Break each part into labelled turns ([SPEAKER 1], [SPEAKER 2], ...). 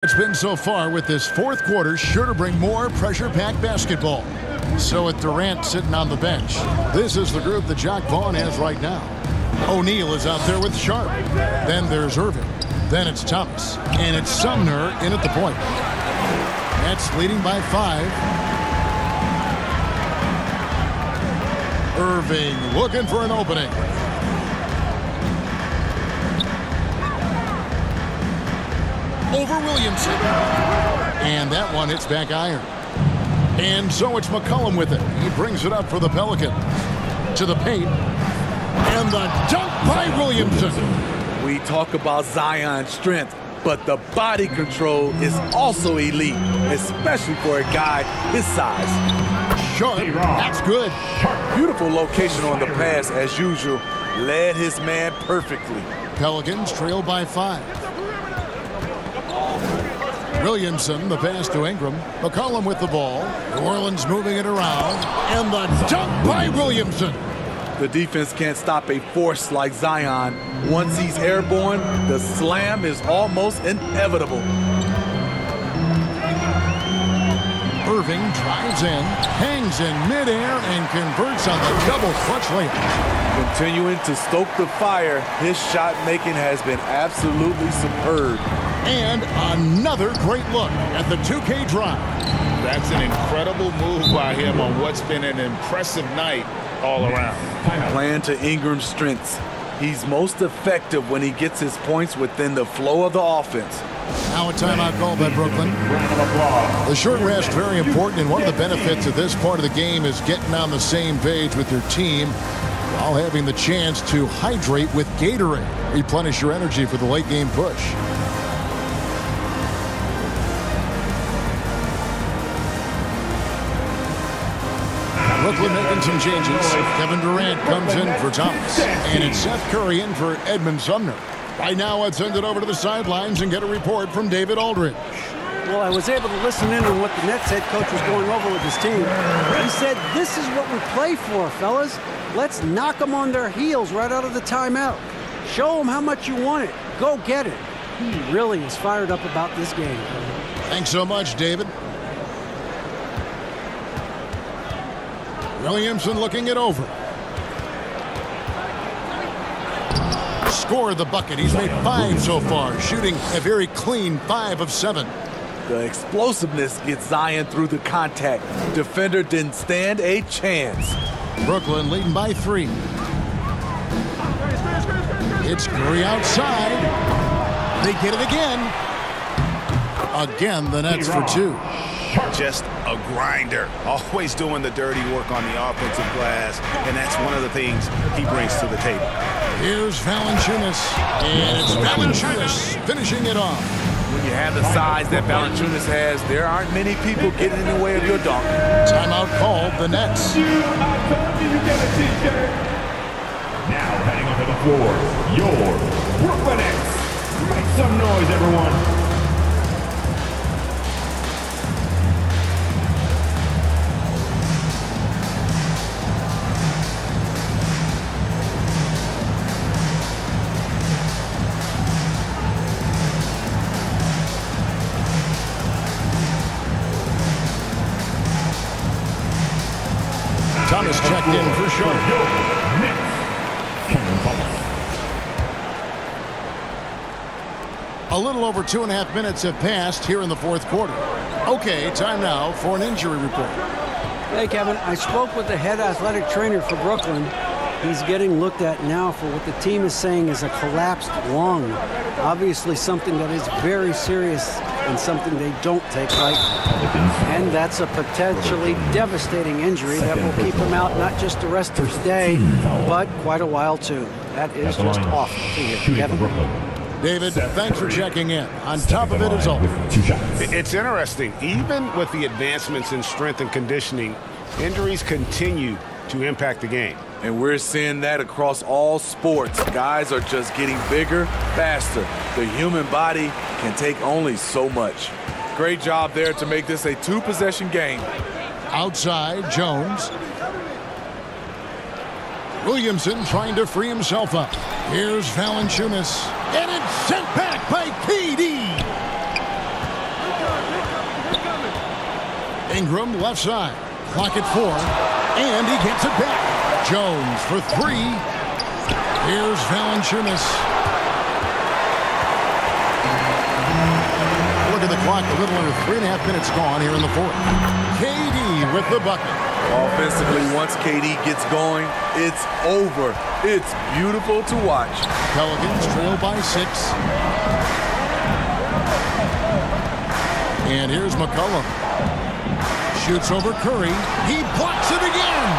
[SPEAKER 1] It's been so far with this fourth quarter sure to bring more pressure-packed basketball. So with Durant sitting on the bench, this is the group that Jacque Vaughn has right now. O'Neal is out there with Sharp. Then there's Irving. Then it's Thomas. And it's Sumner in at the point. Nets leading by 5. Irving looking for an opening. Over Williamson. And that one hits back iron. And so it's McCollum with it. He brings it up for the Pelicans. To the paint. And the dunk by Williamson.
[SPEAKER 2] We talk about Zion's strength, but the body control is also elite, especially for a guy his size.
[SPEAKER 1] Sharp, that's good.
[SPEAKER 2] Beautiful location on the pass as usual. Led his man perfectly.
[SPEAKER 1] Pelicans trail by 5. Williamson, the pass to Ingram. McCollum with the ball. New Orleans moving it around. And the dunk by Williamson.
[SPEAKER 2] The defense can't stop a force like Zion. Once he's airborne, the slam is almost inevitable.
[SPEAKER 1] Irving drives in, hangs in midair, and converts on the double clutch layup.
[SPEAKER 2] Continuing to stoke the fire, his shot making has been absolutely superb.
[SPEAKER 1] And another great look at the 2K drive.
[SPEAKER 3] That's an incredible move by him on what's been an impressive night all around.
[SPEAKER 2] Playing to Ingram's strengths. He's most effective when he gets his points within the flow of the offense.
[SPEAKER 1] Now a timeout call by Brooklyn. The short rest very important, and one of the benefits of this part of the game is getting on the same page with your team while having the chance to hydrate with Gatorade. Replenish your energy for the late game push. Brooklyn making some changes. Kevin Durant comes in for Thomas. And it's Seth Curry in for Edmund Sumner. Right now, let's send it over to the sidelines and get a report from David Aldridge.
[SPEAKER 4] Well, I was able to listen in on what the Nets head coach was going over with his team. He said, this is what we play for, fellas. Let's knock them on their heels right out of the timeout. Show them how much you want it. Go get it. He really is fired up about this game.
[SPEAKER 1] Thanks so much, David. Williamson looking it over. Scored the bucket. He's made 5 so far, shooting a very clean 5 of 7.
[SPEAKER 2] The explosiveness gets Zion through the contact. Defender didn't stand a chance.
[SPEAKER 1] Brooklyn leading by 3. It's Curry outside. They get it again. Again, the Nets for 2.
[SPEAKER 3] Just a grinder, always doing the dirty work on the offensive glass, and that's one of the things he brings to the table.
[SPEAKER 1] Here's Valanciunas, and it's Valanciunas finishing it off.
[SPEAKER 2] When you have the size that Valanciunas has, there aren't many people getting in the way of your dunk.
[SPEAKER 1] Timeout called, the Nets.
[SPEAKER 5] Now heading onto the floor, your Brooklyn Nets. Make some noise, everyone.
[SPEAKER 1] Thomas checked in for Sharp. A little over 2.5 minutes have passed here in the fourth quarter. Okay, time now for an injury report.
[SPEAKER 4] Hey, Kevin, I spoke with the head athletic trainer for Brooklyn. He's getting looked at now for what the team is saying is a collapsed lung. Obviously something that is very serious and something they don't take lightly. And that's a potentially devastating injury that will keep him out not just the rest of his day, but quite a while too. That is just awful to hear, Kevin.
[SPEAKER 1] David, thanks for checking in. On top of it is all.
[SPEAKER 3] It's interesting. Even with the advancements in strength and conditioning, injuries continue to impact the game.
[SPEAKER 2] And we're seeing that across all sports. Guys are just getting bigger, faster. The human body can take only so much. Great job there to make this a 2-possession game.
[SPEAKER 1] Outside, Jones. Williamson trying to free himself up. Here's Valanciunas. And it's sent back by KD. Ingram left side. Clock at 4. And he gets it back. Jones for 3. Here's Valanciunas. Look at the clock. A little under 3.5 minutes gone here in the fourth. KD with the bucket.
[SPEAKER 2] Offensively, once KD gets going, it's over. It's beautiful to watch.
[SPEAKER 1] Pelicans trail by 6. And here's McCollum. Shoots over Curry. He blocks it again.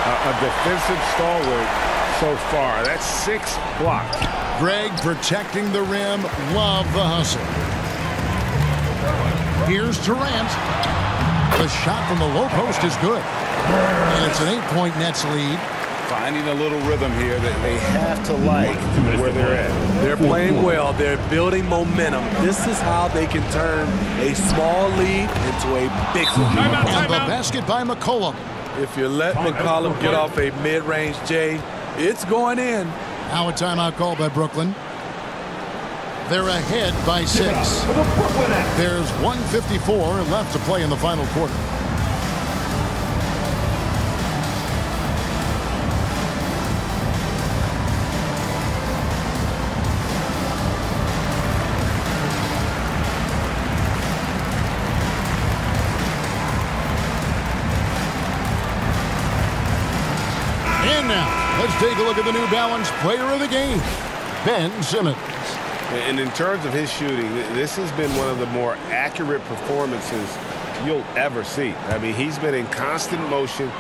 [SPEAKER 3] A defensive stalwart so far. That's 6 blocks.
[SPEAKER 1] Greg protecting the rim. Love the hustle. Here's Durant. The shot from the low post is good. And it's an 8-point Nets lead.
[SPEAKER 3] Finding a little rhythm here that they have to like where they're at.
[SPEAKER 2] They're playing well. They're building momentum. This is how they can turn a small lead into a big one.
[SPEAKER 1] And the basket by McCollum.
[SPEAKER 2] If you let McCollum get off a mid-range J, it's going in.
[SPEAKER 1] Now a timeout called by Brooklyn. They're ahead by 6. There's 1:54 left to play in the final quarter. And now, let's take a look at the New Balance player of the game, Ben Simmons.
[SPEAKER 3] And in terms of his shooting, this has been one of the more accurate performances you'll ever see. I mean, he's been in constant motion,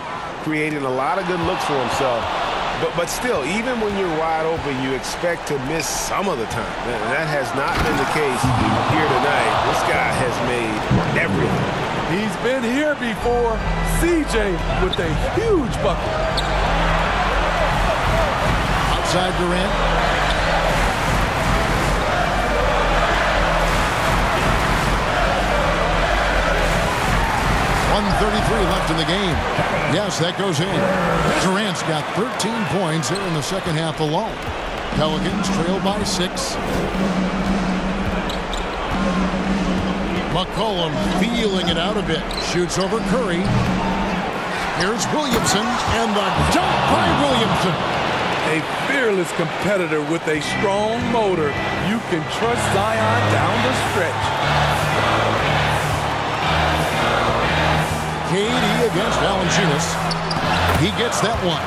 [SPEAKER 3] creating a lot of good looks for himself. But still, even when you're wide open, you expect to miss some of the time. And that has not been the case here tonight. This guy has made everything.
[SPEAKER 2] He's been here before. CJ with a huge bucket.
[SPEAKER 1] Outside Durant. 1:33 left in the game. Yes, that goes in. Durant's got 13 points here in the second half alone. Pelicans trail by 6. McCollum feeling it out a bit. Shoots over Curry. Here's Williamson, and the dunk by Williamson.
[SPEAKER 2] A fearless competitor with a strong motor. You can trust Zion down the stretch.
[SPEAKER 1] KD against Valanciunas. He gets that one.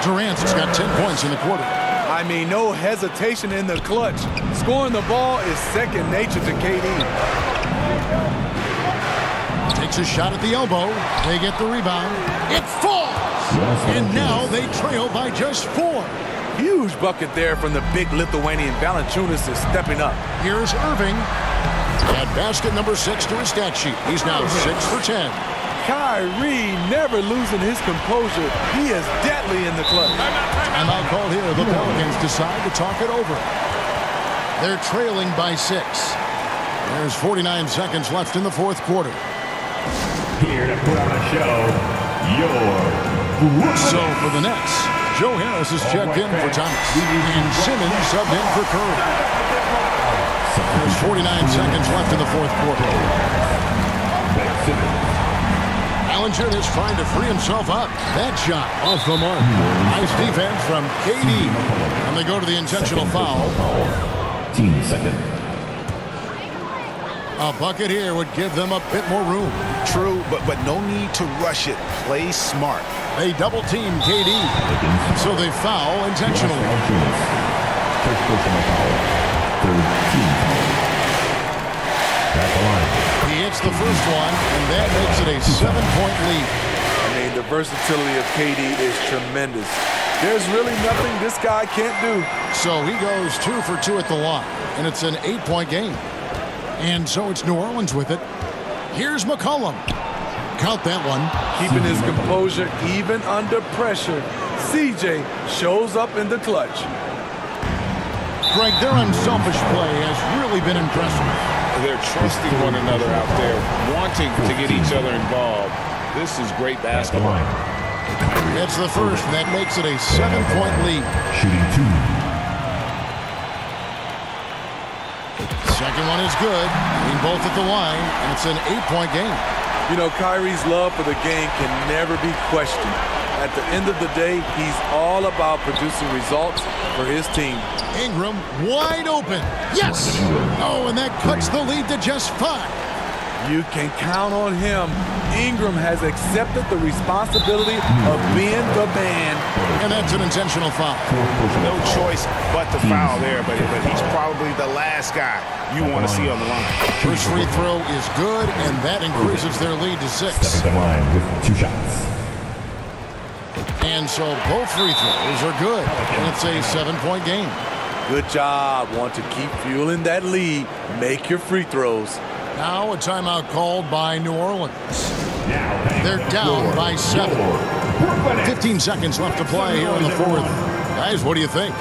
[SPEAKER 1] Durant's got 10 points in the quarter.
[SPEAKER 2] I mean, no hesitation in the clutch. Scoring the ball is second nature to KD.
[SPEAKER 1] Takes a shot at the elbow. They get the rebound. It falls! And now they trail by just 4.
[SPEAKER 2] Huge bucket there from the big Lithuanian. Valanciunas is stepping up.
[SPEAKER 1] Here's Irving. At basket number 6 to his stat sheet. He's now 6 for 10.
[SPEAKER 2] Kyrie never losing his composure. He is deadly in the clutch.
[SPEAKER 1] Timeout called here. The Pelicans decide to talk it over. They're trailing by 6. There's 49 seconds left in the fourth quarter.
[SPEAKER 5] Here to put on a show, your
[SPEAKER 1] So for the Nets, Joe Harris is checked in for Thomas. And Simmons subbed in for Curry. There's 49 seconds left in the fourth quarter. Valanciunas trying to free himself up. That shot off the mark. Nice defense from KD. And they go to the intentional foul.
[SPEAKER 5] team second.
[SPEAKER 1] A bucket here would give them a bit more room.
[SPEAKER 3] True, but no need to rush it. Play smart.
[SPEAKER 1] They double team KD. So they foul intentionally.
[SPEAKER 5] First personal foul. Third team foul. Back the line.
[SPEAKER 1] He hits the first one, and that makes it a 7-point lead.
[SPEAKER 2] I mean, the versatility of KD is tremendous. There's really nothing this guy can't do.
[SPEAKER 1] So he goes 2 for 2 at the line, and it's an 8-point game. And so it's New Orleans with it. Here's McCollum. Count that one.
[SPEAKER 2] Keeping his composure even under pressure. CJ shows up in the clutch.
[SPEAKER 1] Greg, their unselfish play has really been impressive.
[SPEAKER 3] They're trusting one another out there, wanting to get each other involved. This is great basketball.
[SPEAKER 1] It's the first, and that makes it a 7-point lead.
[SPEAKER 5] Shooting 2.
[SPEAKER 1] Second one is good. I mean, both at the line, and it's an 8-point game.
[SPEAKER 2] You know, Kyrie's love for the game can never be questioned. At the end of the day, he's all about producing results for his team.
[SPEAKER 1] Ingram wide open. Yes! Oh, and that cuts the lead to just 5.
[SPEAKER 2] You can count on him. Ingram has accepted the responsibility of being the man.
[SPEAKER 1] And that's an intentional foul.
[SPEAKER 3] No choice but to foul there, but he's probably the last guy you want to see on the line.
[SPEAKER 1] First free throw is good, and that increases their lead to 6.
[SPEAKER 5] Steps the line with 2 shots.
[SPEAKER 1] And so both free throws are good, and it's a 7-point game.
[SPEAKER 2] Good job. Want to keep fueling that lead. Make your free throws.
[SPEAKER 1] Now a timeout called by New Orleans. They're down by 7. 15 seconds left to play here in the 4th. Guys, what do you think?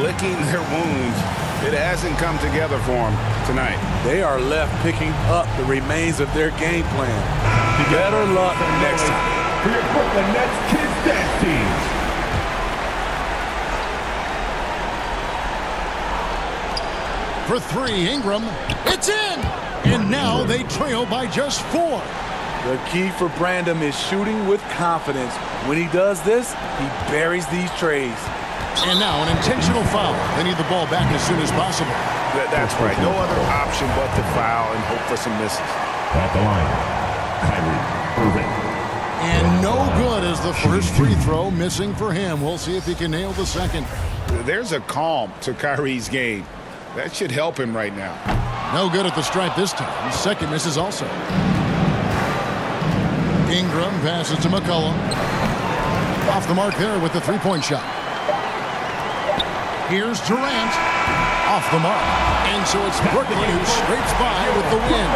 [SPEAKER 3] Licking their wounds. It hasn't come together for them tonight.
[SPEAKER 2] They are left picking up the remains of their game plan. Better luck next time.
[SPEAKER 5] For your Brooklyn Nets Kids Dance Team.
[SPEAKER 1] For 3, Ingram. It's in! And now they trail by just 4.
[SPEAKER 2] The key for Brandon is shooting with confidence. When he does this, he buries these trays.
[SPEAKER 1] And now an intentional foul. They need the ball back as soon as possible.
[SPEAKER 3] That's right. No other option but to foul and hope for some misses.
[SPEAKER 5] At the line, Kyrie Irving.
[SPEAKER 1] And no good as the first free throw missing for him. We'll see if he can nail the second.
[SPEAKER 3] There's a calm to Kyrie's game. That should help him right now.
[SPEAKER 1] No good at the stripe this time. Second misses also. Ingram passes to McCollum. Off the mark there with the 3-point shot. Here's Durant. Off the mark. And so it's Brooklyn who scrapes by with the win.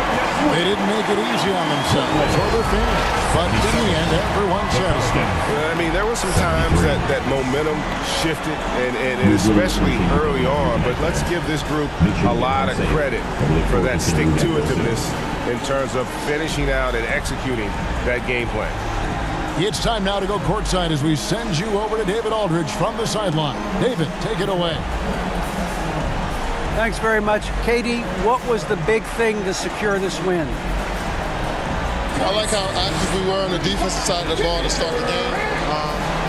[SPEAKER 1] They didn't make it easy on themselves or their fans. But in the end, everyone's satisfied.
[SPEAKER 3] I mean, there were some times that momentum shifted, and especially early on. But let's give this group a lot of credit for that stick-to-itiveness in terms of finishing out and executing that game plan.
[SPEAKER 1] It's time now to go courtside as we send you over to David Aldridge from the sideline. David, take it away.
[SPEAKER 4] Thanks very much. Katie, what was the big thing to secure this win?
[SPEAKER 6] I like how active we were on the defensive side of the ball to start the game.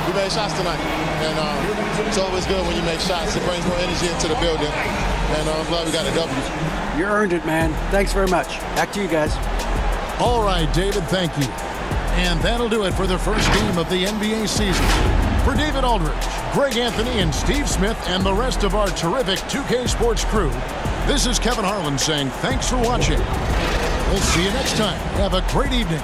[SPEAKER 6] We made shots tonight, and it's always good when you make shots. It brings more energy into the building, and I'm glad we got a W.
[SPEAKER 4] You earned it, man. Thanks very much. Back to you guys.
[SPEAKER 1] All right, David, thank you. And that'll do it for the first game of the NBA season. For David Aldridge, Greg Anthony, and Steve Smith, and the rest of our terrific 2K Sports crew, this is Kevin Harlan saying thanks for watching. We'll see you next time. Have a great evening.